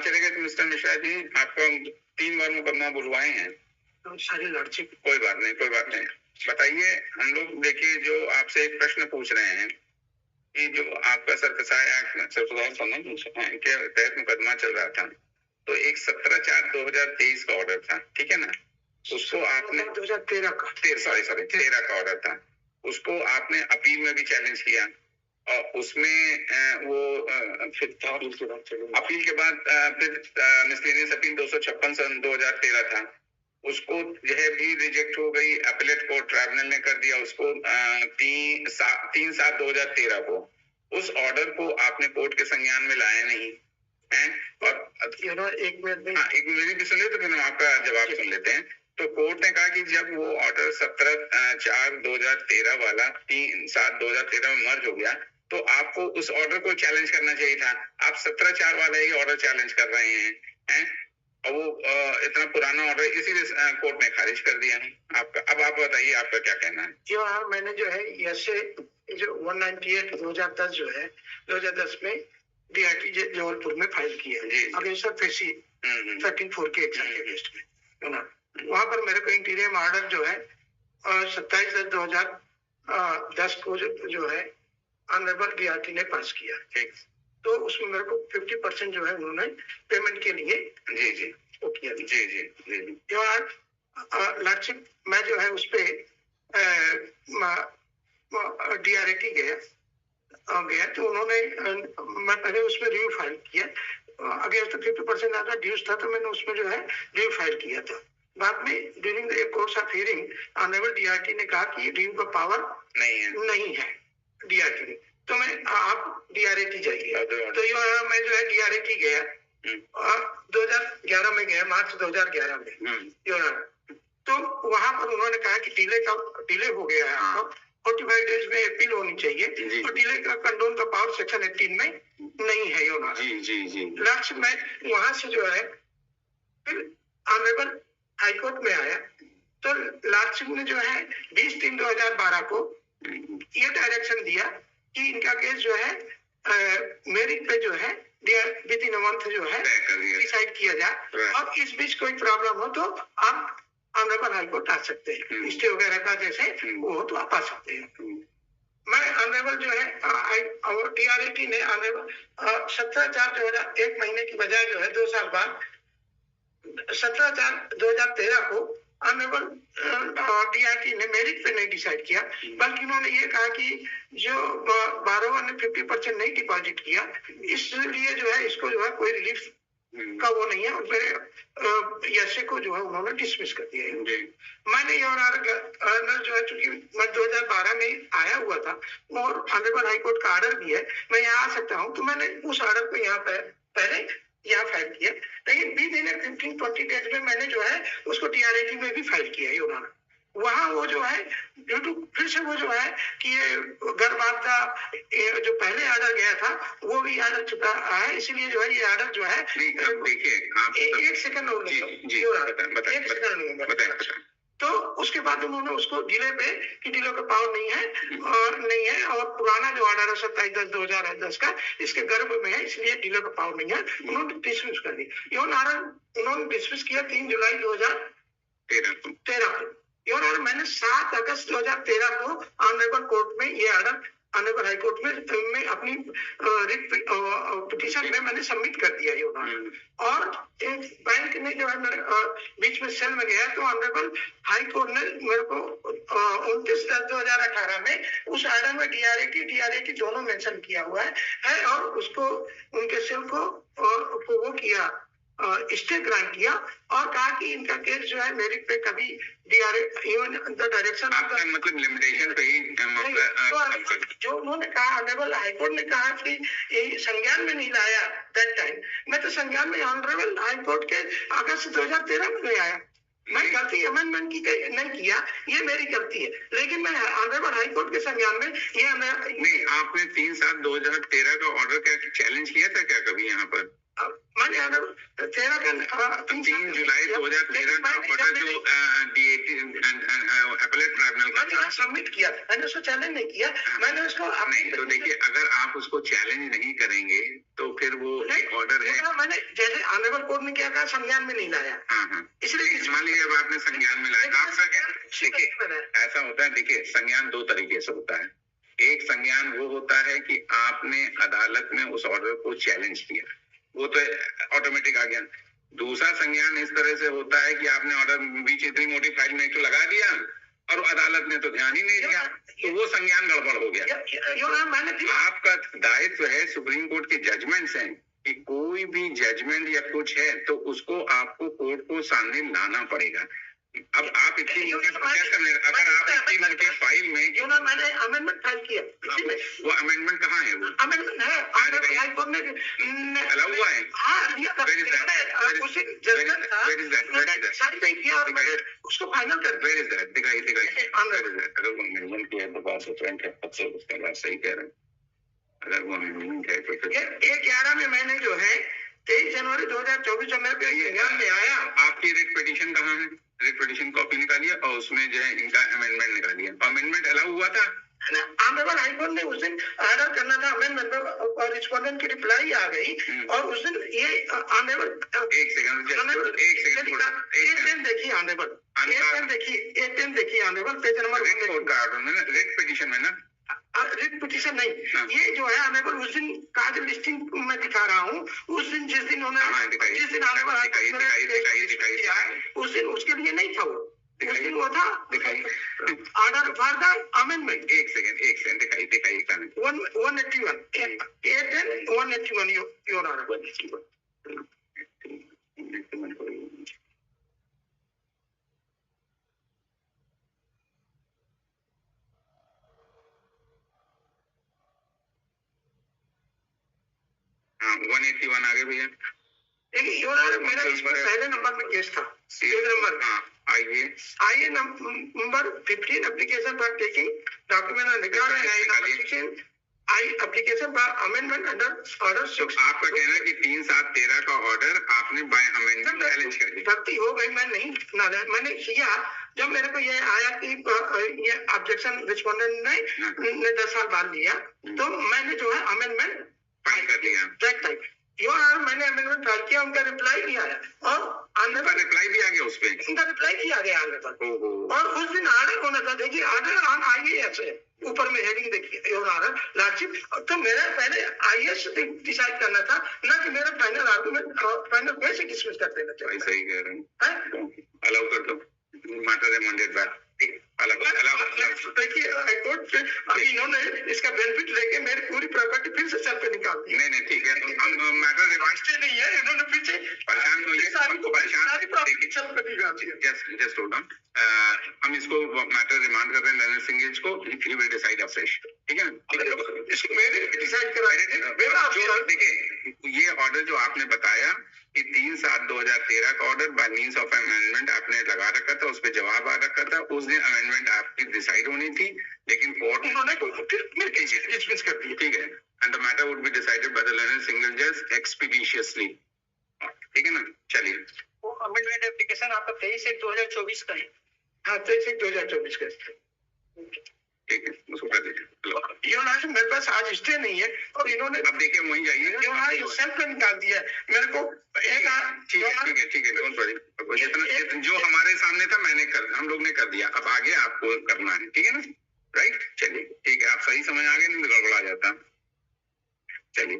चलेगा कि मिस्टर मिश्रा जी आपका 3 बार मुकदमा बुलवाए हैं तो सारी लड़की कोई बात नहीं बताइए। हम लोग देखिए जो आपसे एक प्रश्न पूछ रहे हैं कि जो आपका सरफसाई के तहत मुकदमा चल रहा था, तो एक 17/4/2023 का ऑर्डर था, ठीक है ना, उसको आपने 2013 का 13 का ऑर्डर था, उसको आपने अपील में भी चैलेंज किया और उसमें अपील के बाद फिर मिसलेनियस अपील 256 सन 2013 था, उसको यह भी रिजेक्ट हो गई। अपीलेट कोर्ट ट्राइब्यूनल ने कर दिया उसको 3/7/2013 को। उस ऑर्डर को आपने कोर्ट के संज्ञान में लाया नहीं है। और एक मिनट हाँ, एक मेरी भी सुन ले तो फिर हम आपका जवाब सुन लेते हैं। तो कोर्ट ने कहा कि जब वो ऑर्डर 17/4/2013 वाला 3/7/2013 में मर्ज हो गया तो आपको उस ऑर्डर को चैलेंज करना चाहिए था। आप 17/4 वाला ही ऑर्डर चैलेंज कर रहे हैं और वो इतना पुराना ऑर्डर इसीलिए कोर्ट ने खारिज कर दिया है आपका। अब आप बताइए आपका क्या कहना है। जो हाँ, मैंने जो है ऐसे जो 198 2010 जो है 2010 में DIT जबलपुर में फाइल किया अगेंस्ट फेसी 13(4) के एक्शन के अगेंस्ट में ना। वहां पर मेरे को इंटीरियर ऑर्डर जो है 27/10/2010 को जो है ऑनरेबल DIT ने पास किया। तो उसमें मेरे को 50% जो है उन्होंने पेमेंट के लिए वो किया। लॉर्डशिप मैं जो है उस पे DRAT गया तो उन्होंने मैं पहले उसमें रिव्यू फाइल किया। अगेंस्ट तो 50% आधा ड्यूज था तो मैंने उसमें जो है रिव्यू फाइल किया था। बाद में during the course of hearing honourable DRAT ने कहा कि रिव्यू का पावर नहीं है DRAT ने। तो मैं आप DRAT जाइए। तो यहाँ मैं जो है DRAT गया 2011 में गया, मार्च 2011 में। तो वहां पर उन्होंने कहा कि डिले हो गया है, 45 डेज में अपील होनी चाहिए और डिले का कंडोन का पावर सेक्शन 18 में नहीं है। लास्ट में वहां से जो है फिर ऑनरेबल हाईकोर्ट में आया तो लास्ट ने जो है 20/3/2012 को ये डायरेक्शन दिया कि इनका केस जो है मेरिट पे जो है विद इन अ मंथ जो है डिसाइड किया जाए और इस बीच कोई प्रॉब्लम हो तो आप ऑनरेबल हाईकोर्ट आ सकते हैं। स्टे वगैरह का जैसे वो हो तो आप आ सकते हैं। मैं ऑनरेबल जो है DRAT ने ऑनरेबल 17/4/2000 एक महीने की बजाय जो है 2 साल बाद 17/4/2013 को ऑनरेबल DRAT ने मेरिट पे नहीं डिसाइड किया, बल्कि उन्होंने ये कहा कि जो बारोवर ने 50% नहीं डिपॉजिट किया इसलिए जो है इसको जो है कोई रिलीफ का वो नहीं है और मेरे यसे को जो है उन्होंने डिसमिस कर दिया है। मैंने ये ऑर्डर जो है चूंकि मैं 2012 में आया हुआ था और ऑनरेबल हाईकोर्ट का ऑर्डर भी है, मैं यहाँ आ सकता हूँ, तो मैंने उस ऑर्डर को यहाँ पे पहले यहाँ फाइल किया। लेकिन विद इन 15-20 डेज में मैंने जो है उसको DRAT में भी फाइल किया है उन्होंने। वहाँ वो जो है ड्यू टू फिर से वो जो है कि ये गर्भावस्था जो पहले ऑर्डर गया था वो भी ऑर्डर चुका है, इसलिए जो है ये ऑर्डर जो है देखिए एक सेकंड तो उसके बाद उन्होंने उसको डिले पे कि डिले का पावर नहीं है और पुराना जो ऑर्डर है 27/10/2010 का इसके गर्भ में है इसलिए डिले का पावर नहीं है, उन्होंने डिसमिस कर दिया। उन्होंने डिसमिस किया 3 जुलाई 2013 को। और मैंने 7 अगस्त 2013 को ऑनरेबल कोर्ट में ये ऑर्डर ऑनरेबल हाई कोर्ट में अपनी पिटीशन में मैंने सबमिट कर दिया ये और बैंक ने जो है मेरे बीच में सेल में गया तो ऑनरेबल हाई कोर्ट ने मेरे को 29/10/2018 में उस ऑर्डर में DRAT दोनों मेंशन किया हुआ है और उसको उनके सेल को वो किया स्टे ग्रांट किया और कहा कि इनका केस जो है मेरिट पे कभी डायरेक्शन मतलब लिमिटेशन पे ही जो उन्होंने कहा ऑनरेबल हाईकोर्ट ने कहा कि ये संज्ञान में नहीं लाया दैट टाइम। मैं तो संज्ञान में ऑनरेबल हाईकोर्ट के अगस्त 2013 में नहीं आया। मैं गलती अमेंडमेंट की नहीं किया, ये मेरी गलती है, लेकिन मैं ऑनरेबल हाईकोर्ट के संज्ञान में ये नहीं। आपने 3/7/2013 का ऑर्डर क्या चैलेंज किया था क्या कभी यहाँ पर? मैंने 13 का 3 जुलाई 2013 का ऑर्डर जो डीएटी अपीलेट ट्राइब्यूनल का मैंने सबमिट किया, मैंने उसको चैलेंज नहीं किया, मैंने उसको नहीं। तो देखिए, अगर आप उसको चैलेंज नहीं करेंगे तो फिर वो एक ऑर्डर है। मैंने जैसे ऑनरेबल कोर्ट ने क्या कहा, संज्ञान में नहीं लाया। हाँ, इसलिए मान लीजिए अब आपने संज्ञान में लाया, आपका क्या, देखिए ऐसा होता है, देखिए संज्ञान 2 तरीके से होता है। एक संज्ञान वो होता है कि आपने अदालत में उस ऑर्डर को चैलेंज किया, वो तो ऑटोमेटिक आ गया। दूसरा संज्ञान इस तरह से होता है कि आपने ऑर्डर बीच इतनी मोटी फाइल में तो लगा दिया और अदालत ने तो ध्यान ही नहीं दिया, तो वो संज्ञान गड़बड़ हो गया। आपका दायित्व है, सुप्रीम कोर्ट के जजमेंट्स हैं कि कोई भी जजमेंट या कुछ है तो उसको आपको कोर्ट को सामने लाना पड़ेगा। अब आप इतनी मोटी क्या करने, अगर आप इतनी मोटी फाइल में मैंने अमेंडमेंट फाइल किया, वो अमेंडमेंट कहाँ है? वो अमेंडमेंट है, अलाउ हुआ है? उसको फाइनल कर दिखाई अगर वो अमेंडमेंट किया तो बात डिफरेंट है, सबसे उसके बाद सही कह रहे हैं। अगर वो अमेंडमेंट है तो 11 में मैंने जो है 23 जनवरी 2024 में एग्जाम में आया। आपकी रिट पिटीशन कहाँ है? रिट पिटीशन कॉपी निकालिए और उसमें जो है इनका अमेंडमेंट निकालिए। अमेंडमेंट अलाउ हुआ था? ऑनरेबल हाईकोर्ट ने उस दिन ऑर्डर करना था अमेंडमेंट और रिस्पोंडेंट की रिप्लाई आ गई और उस दिन ये ऑनरेबल एक सेकंड देखिए ऑनरेबल देखिए honourable page number writ petition में ना रिट पिटीशन नहीं, ये जो है ऑनरेबल उस दिन का जो लिस्टिंग मैं दिखा रहा हूँ, उस दिन जिस दिन ऑनरेबल उस दिन उसके लिए नहीं था, उस दिन वो था ऑर्डर फॉर द अमेंडमेंट। एक सेकंड दिखाइए 181 योर ऑनर। हाँ 181 आगे भैया। देखिए योर ऑनर, मेरा इसमें पहले नंबर में केस था, एक नंबर। आइए number 15 application for taking document application for amendment under order 6। आपका कहना है कि 3/7/13 का ऑर्डर आपने बाय अमेंडमेंट चैलेंज कर दिया। गलती हो गई, मैं नहीं मैंने किया। जब मेरे को ये आया कि ये ऑब्जेक्शन रिस्पोंडेंट ने 10 साल बाद लिया, तो मैंने जो है अमेंडमेंट फाइल कर दिया। योर ऑनर, मैंने अमेंडमेंट फाइल किया, उनका रिप्लाई भी आया और रिप्लाई भी आ गया उस पे, उनका रिप्लाई भी आ गया आने पर। और उस दिन ऑर्डर होना था, देखिए ऑर्डर ऑन आईएएस है, ऊपर में हेडिंग देखिए योर ऑनर लॉर्डशिप। तो मेरा पहले आईएएस डिसाइड करना था, ना कि मेरा फाइनल आर्गुमेंट फाइनल वैसे डिसमिस कर देना चाहिए। सही कह रहे हैं, अलाउ कर दो, मैटर रिमांडेड बैक। देखिए हाईकोर्ट अभी इन्होंने इसका बेनिफिट लेके मेरी पूरी प्रॉपर्टी फिर से चल पे निकाल दी। नहीं ठीक है, हम मैटर रिमांड नहीं है, इन्होंने फिर से परेशान होइए, सारी प्रॉपर्टी चल पे निकाल दी। जस्ट होल्ड ऑन, हम इसको मैटर रिमांड कर रहे हैं नरेंद्र सिंह को, ही विल डिसाइड अफ्रेश, ठीक है ना? इसको मेरे डिसाइड करा। देखिए ये ऑर्डर जो आपने बताया कि 3/7/2013 का order by means of amendment आपने लगा रखा था, उस पर जवाब आ रखा था, उस दिन अमेंडमेंट आपकी डिसाइड होनी थी, लेकिन कोर्ट उन्होंने डिसमिस कर दी, ठीक है, and the matter would be decided by the learned single जज एक्सपीडिशियसली, ठीक है ना? चलिए, वो अमेंडमेंट एप्लीकेशन आपका 23/1/2024 का है। हाँ 23/1/2024 का है, ठीक है, उसको कर दीजिए। मेरे पास आज स्टे नहीं है और इन्होंने अब देखिए वहीं जाइए, सेल्फ में निकाल दिया मेरे को। ठीक है डोंट वरी, जितना जो हमारे सामने था हम लोग ने कर दिया, अब आगे आपको करना है, ठीक है ना? राइट, चलिए ठीक है, आप सही समय आ गए, नहीं तो गड़बड़ा जाता। चलिए